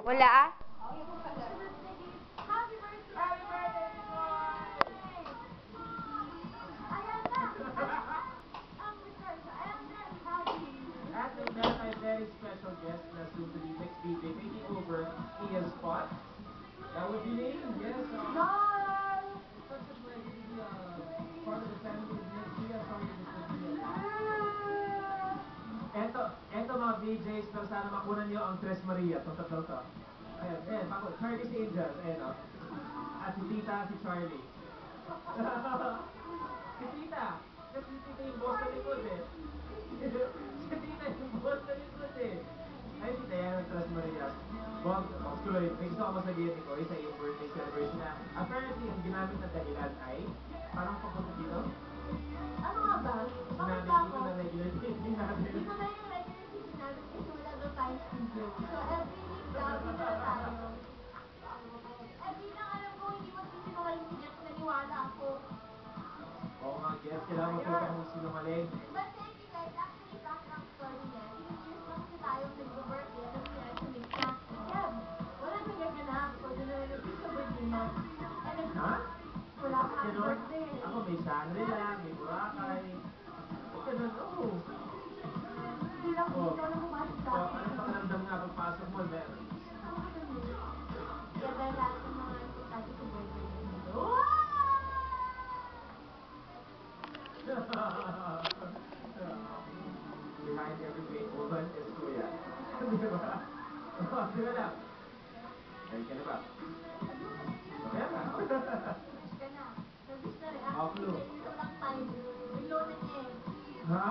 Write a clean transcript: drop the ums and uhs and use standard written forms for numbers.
Wala ah? At we have a very special guest na soon to be next DJ taking over Ian's spot. That would be me. Yes. Such a pleasure to be part of the family of next year. Sorry to be Eto mga VJs, pero sana makunan niyo ang Tres Maria, itong tatlo to. Ayan, ayan, ako, Charlie's Angels, ayan o. At si Tita, si Charlie. Si Tita, kasi si Tita yung boss sa likod eh. Si Tita yung boss sa likod eh. Ay, Tita, yan ang Tres Maria. Boss, tuloy, may gusto ko masabihin ni Koy sa iyong birthday celebration na apparently, ang ginamit na dahilan ay parang papunta dito. Ano nga ba? Bakit ba ako? Na regular taping natin. Hindi ko na yung regular season namin kasi wala daw tayong studio. So every week daw, dito na tayo. Every lang alam ko, hindi mo sinungaling si Jeff, naniwala ako. Oo nga, guys, kailangan magpapang magsinungaling. But thank you guys, actually background story niya. 6 years lang kasi tayong nag-birthday at nag estimate na, Jeff, wala nang gaganap. O doon na nag-birthday sa birthday niya. Ha? Wala ka happy Ganun? birthday. Ako may Shangri-La, may Boracay. Ganun, oo. Hindi lang Oh. dito na pumasok sa Oh, akin. anong pakiramdam nga pagpasok mo, meron? Kaya dahil lahat ng mga importante sa birthday niya. Behind every great woman is Kuya. Di ba? Oh, di ba na? Ready ka na ba? Okay na. Ka na. Service na rin. Oh, clue. Actually, ito lang time. Reloaded niya eh. Ha?